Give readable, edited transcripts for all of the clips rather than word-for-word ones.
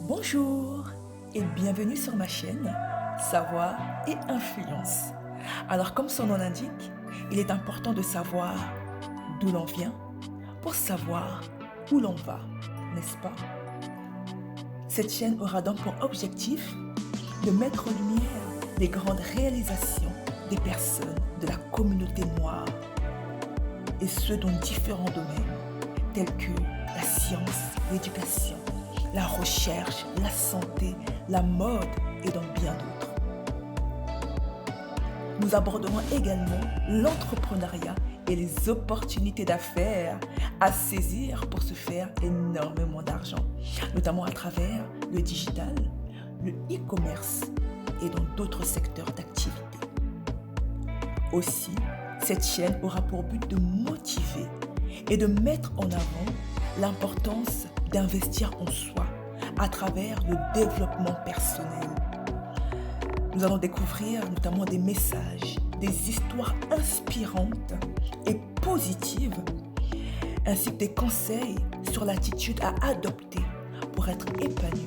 Bonjour et bienvenue sur ma chaîne Savoir et Influence. Alors comme son nom l'indique, il est important de savoir d'où l'on vient pour savoir où l'on va, n'est-ce pas? Cette chaîne aura donc pour objectif de mettre en lumière les grandes réalisations des personnes de la communauté noire et ce dans différents domaines tels que la science, l'éducation, la recherche, la santé, la mode et dans bien d'autres. Nous aborderons également l'entrepreneuriat et les opportunités d'affaires à saisir pour se faire énormément d'argent, notamment à travers le digital, le e-commerce et dans d'autres secteurs d'activité. Aussi, cette chaîne aura pour but de motiver et de mettre en avant l'importance d'investir en soi à travers le développement personnel. Nous allons découvrir notamment des messages, des histoires inspirantes et positives, ainsi que des conseils sur l'attitude à adopter pour être épanoui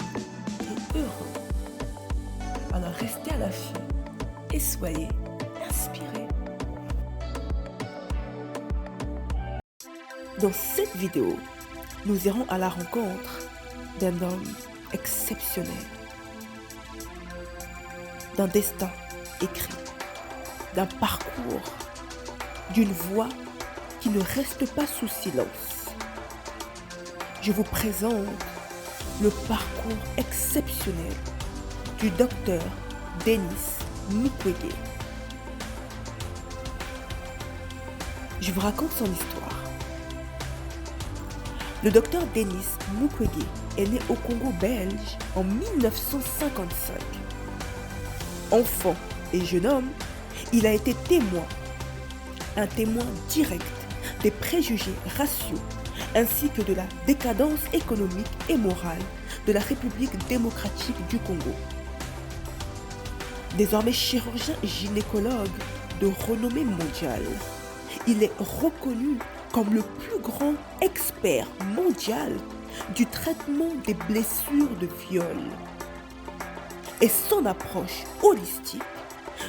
et heureux. Alors restez à l'affût et soyez inspirés. Dans cette vidéo, nous irons à la rencontre d'un homme exceptionnel, d'un destin écrit, d'un parcours, d'une voix qui ne reste pas sous silence. Je vous présente le parcours exceptionnel du docteur Denis Mukwege. Je vous raconte son histoire. Le docteur Denis Mukwege est né au Congo belge en 1955. Enfant et jeune homme, il a été un témoin direct des préjugés raciaux ainsi que de la décadence économique et morale de la République démocratique du Congo. Désormais chirurgien gynécologue de renommée mondiale, il est reconnu comme le plus grand expert mondial du traitement des blessures de viol. Et son approche holistique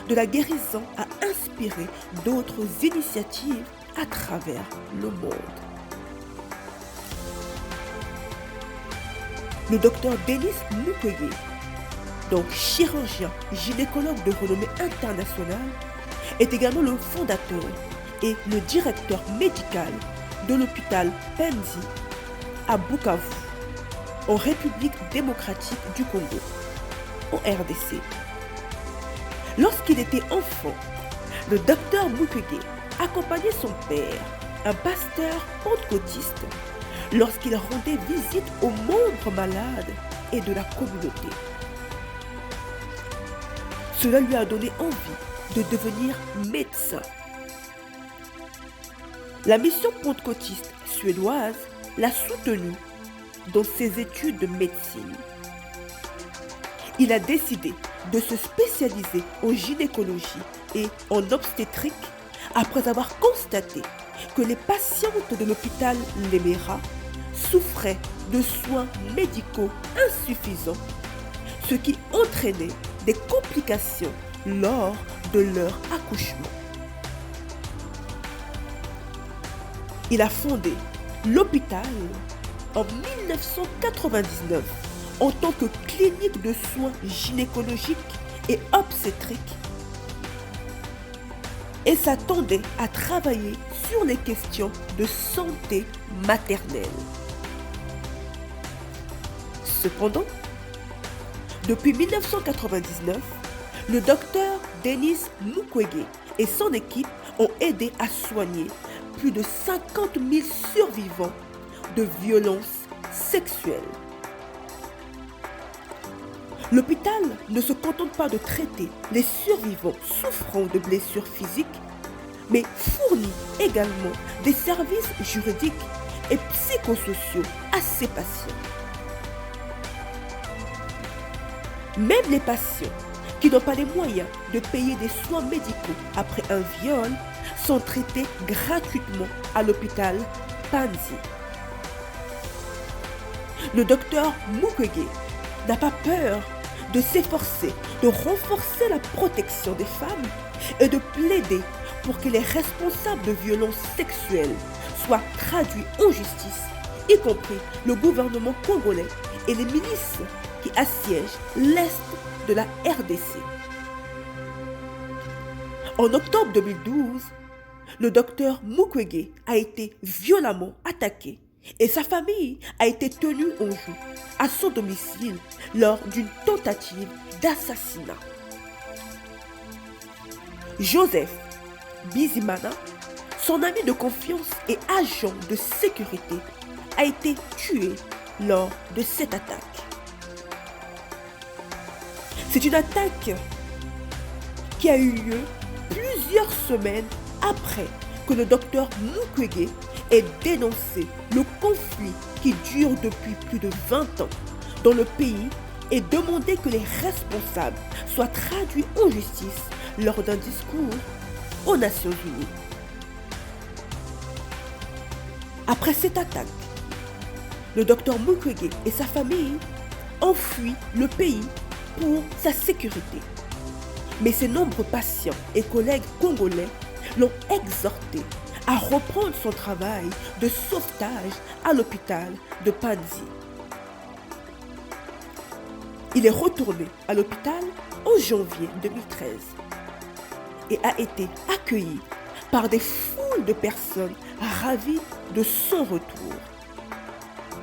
de la guérison a inspiré d'autres initiatives à travers le monde. Le docteur Denis Mukwege, donc chirurgien gynécologue de renommée internationale, est également le fondateur et le directeur médical de l'hôpital Panzi à Bukavu, en République démocratique du Congo, en RDC. Lorsqu'il était enfant, le docteur Mukwege accompagnait son père, un pasteur pentecôtiste, lorsqu'il rendait visite aux membres malades et de la communauté. Cela lui a donné envie de devenir médecin. La mission pentecôtiste suédoise l'a soutenu dans ses études de médecine. Il a décidé de se spécialiser en gynécologie et en obstétrique après avoir constaté que les patientes de l'hôpital Lemera souffraient de soins médicaux insuffisants, ce qui entraînait des complications lors de leur accouchement. Il a fondé l'hôpital en 1999 en tant que clinique de soins gynécologiques et obstétriques et s'attendait à travailler sur les questions de santé maternelle. Cependant, depuis 1999, le docteur Denis Mukwege et son équipe ont aidé à soigner plus de 50 000 survivants de violences sexuelles. L'hôpital ne se contente pas de traiter les survivants souffrant de blessures physiques, mais fournit également des services juridiques et psychosociaux à ses patients. Même les patients qui n'ont pas les moyens de payer des soins médicaux après un viol sont traités gratuitement à l'hôpital Panzi. Le docteur Mukwege n'a pas peur de s'efforcer de renforcer la protection des femmes et de plaider pour que les responsables de violences sexuelles soient traduits en justice, y compris le gouvernement congolais et les milices qui assiègent l'Est de la RDC. En octobre 2012, le docteur Mukwege a été violemment attaqué et sa famille a été tenue en joue à son domicile lors d'une tentative d'assassinat. Joseph Bizimana, son ami de confiance et agent de sécurité, a été tué lors de cette attaque. C'est une attaque qui a eu lieu plusieurs semaines après que le docteur Mukwege ait dénoncé le conflit qui dure depuis plus de 20 ans dans le pays et demandé que les responsables soient traduits en justice lors d'un discours aux Nations Unies. Après cette attaque, le docteur Mukwege et sa famille ont fui le pays pour sa sécurité. Mais ses nombreux patients et collègues congolais l'ont exhorté à reprendre son travail de sauvetage à l'hôpital de Panzi. Il est retourné à l'hôpital en janvier 2013 et a été accueilli par des foules de personnes ravies de son retour,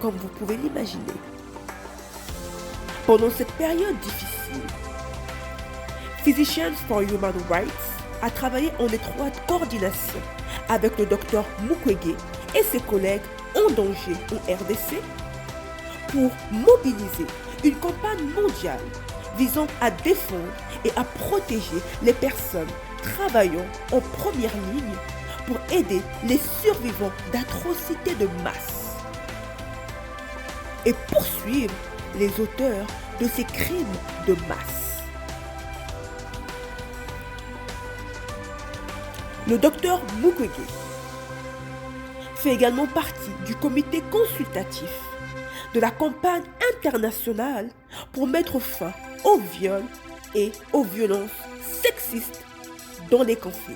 comme vous pouvez l'imaginer. Pendant cette période difficile, Physicians for Human Rights a travaillé en étroite coordination avec le docteur Mukwege et ses collègues en danger au RDC pour mobiliser une campagne mondiale visant à défendre et à protéger les personnes travaillant en première ligne pour aider les survivants d'atrocités de masse et poursuivre les auteurs de ces crimes de masse. Le docteur Mukwege fait également partie du comité consultatif de la campagne internationale pour mettre fin aux viols et aux violences sexistes dans les conflits.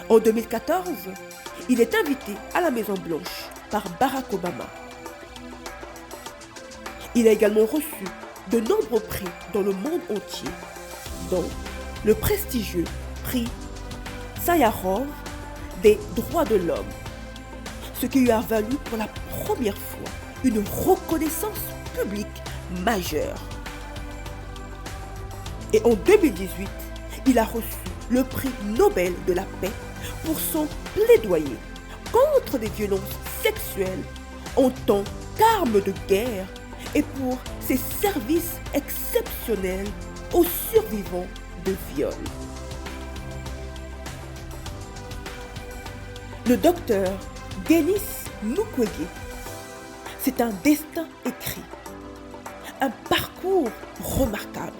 En 2014, il est invité à la Maison Blanche par Barack Obama. Il a également reçu de nombreux prix dans le monde entier, dont le prestigieux prix Sakharov des droits de l'homme, ce qui lui a valu pour la première fois une reconnaissance publique majeure. Et en 2018, il a reçu le prix Nobel de la paix pour son plaidoyer contre les violences sexuelles en tant qu'arme de guerre et pour ses services exceptionnels aux survivants de viols. Le docteur Denis Mukwege, c'est un destin écrit, un parcours remarquable,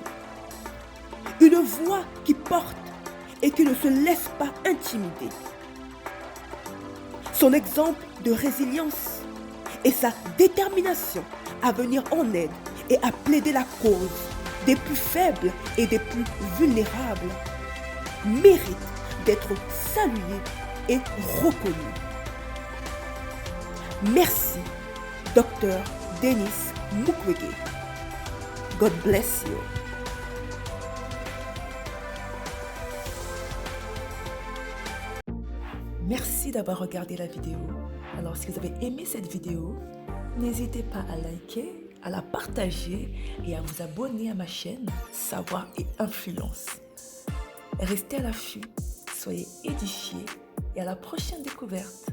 une voix qui porte et qui ne se laisse pas intimider. Son exemple de résilience et sa détermination à venir en aide et à plaider la cause des plus faibles et des plus vulnérables méritent d'être salués et reconnus. Merci, Dr. Denis Mukwege. God bless you. Merci d'avoir regardé la vidéo. Alors, si vous avez aimé cette vidéo, n'hésitez pas à liker, à la partager et à vous abonner à ma chaîne Savoir et Influence. Restez à l'affût, soyez édifiés et à la prochaine découverte.